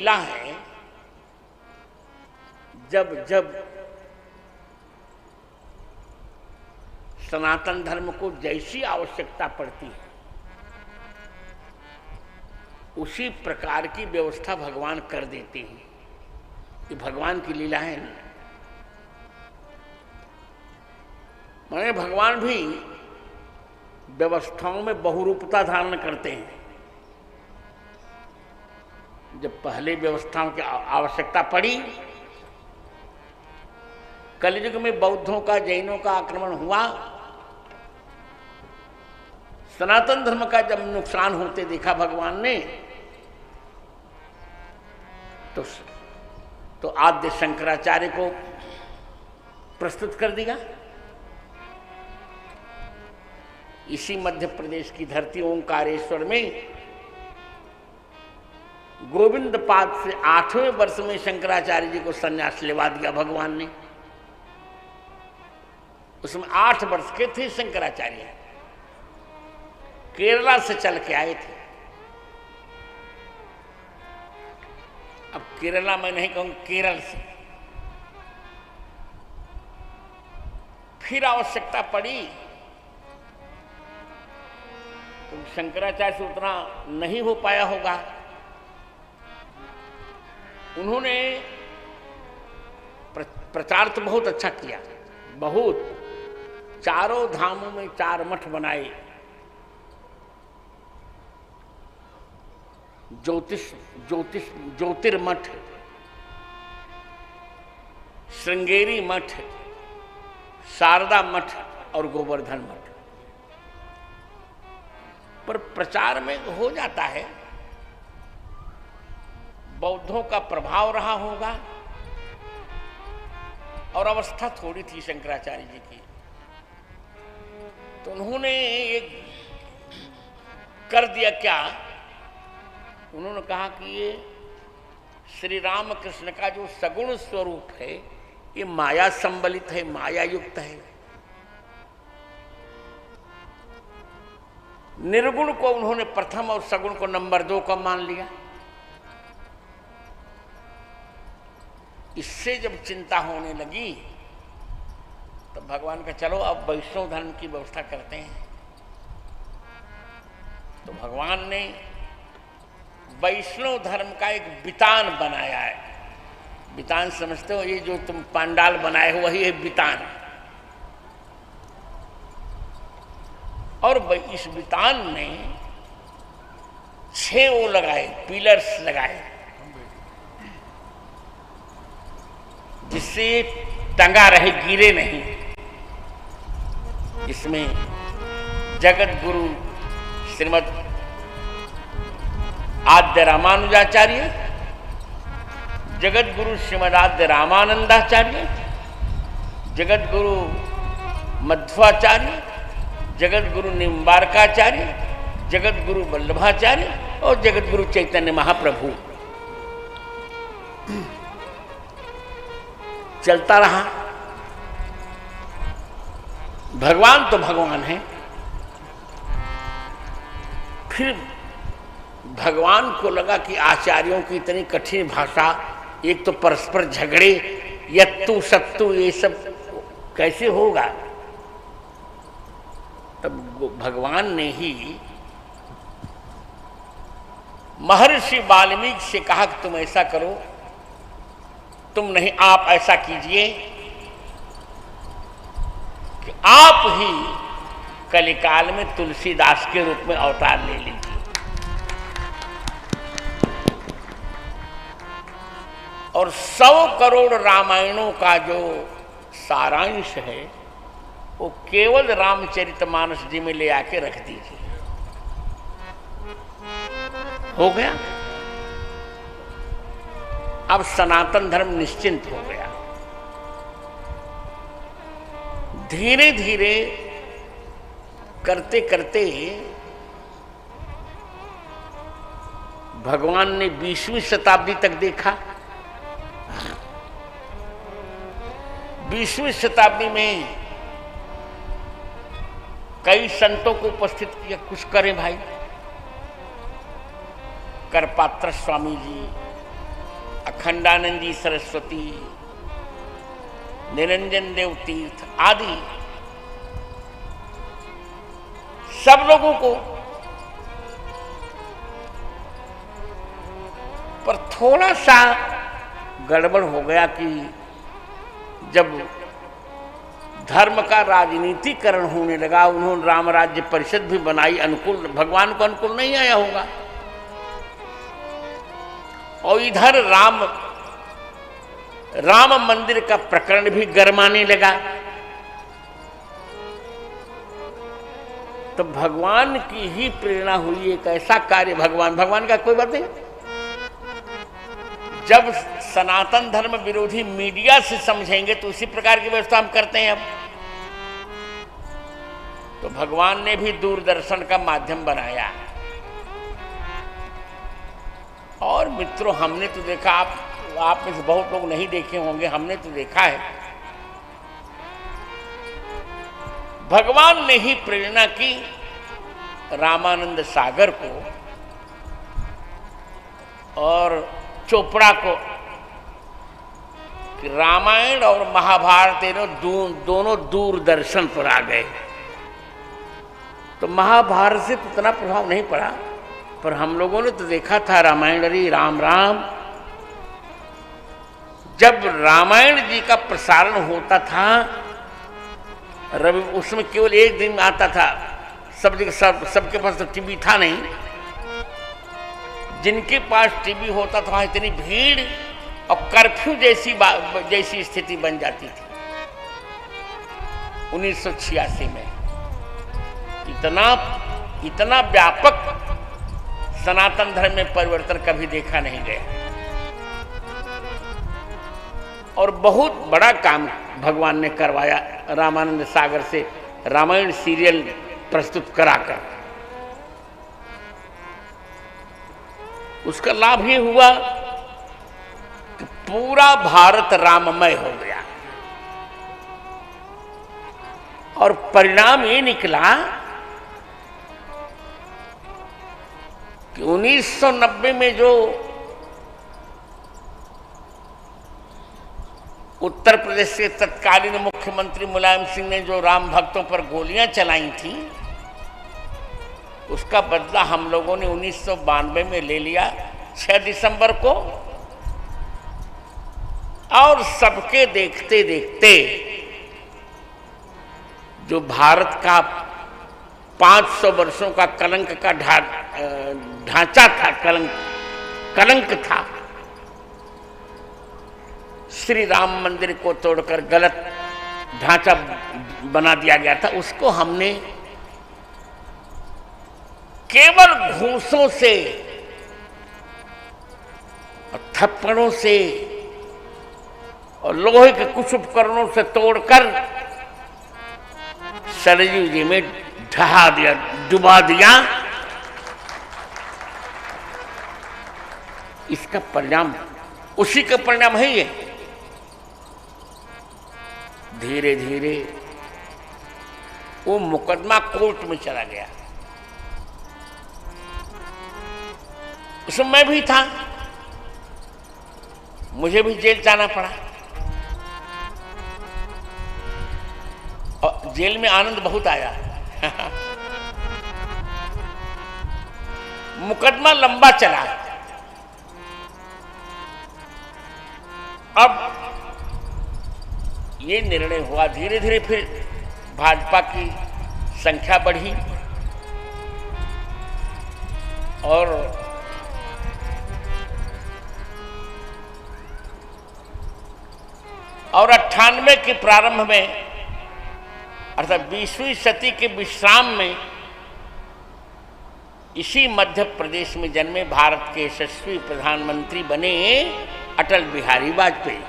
लीला है। जब जब सनातन धर्म को जैसी आवश्यकता पड़ती है उसी प्रकार की व्यवस्था भगवान कर देते हैं। ये भगवान की लीला है ना। माने भगवान भी व्यवस्थाओं में बहुरूपता धारण करते हैं। जब पहले व्यवस्थाओं की आवश्यकता पड़ी, कलयुग में बौद्धों का जैनों का आक्रमण हुआ, सनातन धर्म का जब नुकसान होते देखा भगवान ने, तो आद्य शंकराचार्य को प्रस्तुत कर दिया। इसी मध्य प्रदेश की धरती ओंकारेश्वर में गोविंद पाद से 8वें वर्ष में शंकराचार्य जी को संन्यास लेवा दिया भगवान ने। उसमें 8 वर्ष के थे शंकराचार्य, केरला से चल के आए थे। अब केरला मैं नहीं कहूं, केरल से। फिर आवश्यकता पड़ी तो शंकराचार्य से उतना नहीं हो पाया होगा। उन्होंने प्रचार तो बहुत अच्छा किया, बहुत। चारों धामों में 4 मठ बनाए। ज्योतिर्मठ, श्रृंगेरी मठ, शारदा मठ और गोवर्धन मठ। पर प्रचार में हो जाता है, बौद्धों का प्रभाव रहा होगा और अवस्था थोड़ी थी शंकराचार्य जी की, तो उन्होंने एक कर दिया। क्या उन्होंने कहा कि ये श्री राम कृष्ण का जो सगुण स्वरूप है ये माया संबलित है, माया युक्त है। निर्गुण को उन्होंने प्रथम और सगुण को नंबर 2 का मान लिया। इससे जब चिंता होने लगी तो भगवान का चलो अब वैष्णव धर्म की व्यवस्था करते हैं। तो भगवान ने वैष्णव धर्म का एक बितान बनाया है। बितान समझते हो? ये जो तुम पंडाल बनाए हो वही है बितान। और इस बितान में 6 वो लगाए, पिलर्स लगाए, जिससे टंगा रहे, गिरे नहीं। इसमें जगत गुरु श्रीमद आद्य रामानुजाचार्य, जगत गुरु श्रीमद आद्य रामानंदाचार्य, जगत गुरु मध्वाचार्य, जगत गुरु निम्बारकाचार्य, जगत गुरु वल्लभाचार्य और जगत गुरु चैतन्य महाप्रभु चलता रहा। भगवान तो भगवान है। फिर भगवान को लगा कि आचार्यों की इतनी कठिन भाषा, एक तो परस्पर झगड़े, यत्तु सत्तु, ये सब कैसे होगा। तब भगवान ने ही महर्षि वाल्मीकि से कहा कि तुम ऐसा करो, तुम नहीं, आप ऐसा कीजिए कि आप ही कलिकाल में तुलसीदास के रूप में अवतार ले लीजिए। और 100 करोड़ रामायणों का जो सारांश है वो केवल रामचरितमानस जी में ले आके रख दीजिए। हो गया। अब सनातन धर्म निश्चिंत हो गया। धीरे धीरे करते करते भगवान ने 20वीं शताब्दी तक देखा। 20वीं शताब्दी में कई संतों को उपस्थित किया। कुछ करें भाई, करपात्र स्वामी जी, अखंडानंद जी सरस्वती, निरंजन देव तीर्थ आदि सब लोगों को, पर थोड़ा सा गड़बड़ हो गया कि जब धर्म का राजनीतिकरण होने लगा, उन्होंने राम राज्य परिषद भी बनाई, अनुकूल, भगवान को अनुकूल नहीं आया होगा, और इधर राम मंदिर का प्रकरण भी गरमाने लगा। तो भगवान की ही प्रेरणा हुई एक ऐसा कार्य, भगवान का कोई बात नहीं। जब सनातन धर्म विरोधी मीडिया से समझेंगे तो उसी प्रकार की व्यवस्था हम करते हैं। अब तो भगवान ने भी दूरदर्शन का माध्यम बनाया। और मित्रों, हमने तो देखा, आप में से बहुत लोग नहीं देखे होंगे, हमने तो देखा है, भगवान ने ही प्रेरणा की रामानंद सागर को और चोपड़ा को कि रामायण और महाभारत दोनों दूरदर्शन पर आ गए। तो महाभारत से तो उतना प्रभाव नहीं पड़ा, पर हम लोगों ने तो देखा था रामायण, अरे राम राम, जब रामायण जी का प्रसारण होता था रवि, उसमें केवल एक दिन आता था, सबके पास तो टीवी था नहीं, जिनके पास टीवी होता था इतनी भीड़ और कर्फ्यू जैसी स्थिति बन जाती थी। 1986 में इतना व्यापक सनातन धर्म में परिवर्तन कभी देखा नहीं गया। और बहुत बड़ा काम भगवान ने करवाया रामानंद सागर से, रामायण सीरियल प्रस्तुत कराकर। उसका लाभ ये हुआ कि पूरा भारत राममय हो गया। और परिणाम ये निकला कि 1990 में जो उत्तर प्रदेश के तत्कालीन मुख्यमंत्री मुलायम सिंह ने जो राम भक्तों पर गोलियां चलाई थी, उसका बदला हम लोगों ने 1992 में ले लिया 6 दिसंबर को। और सबके देखते देखते जो भारत का 500 वर्षों का कलंक का ढांचा था, कलंक था, श्री राम मंदिर को तोड़कर गलत ढांचा बना दिया गया था, उसको हमने केवल घूसों से और थप्पड़ों से और लोहे के कुछ उपकरणों से तोड़कर सरयू जी में ढहा दिया, डुबा दिया। इसका परिणाम, उसी का परिणाम है ये। धीरे धीरे वो मुकदमा कोर्ट में चला गया। उसमें मैं भी था, मुझे भी जेल जाना पड़ा। और जेल में आनंद बहुत आया। मुकदमा लंबा चला। अब ये निर्णय हुआ, धीरे धीरे फिर भाजपा की संख्या बढ़ी और और 98 के प्रारंभ में, अर्थात 20वीं सदी के विश्राम में, इसी मध्य प्रदेश में जन्मे भारत के यशस्वी प्रधानमंत्री बने अटल बिहारी वाजपेयी।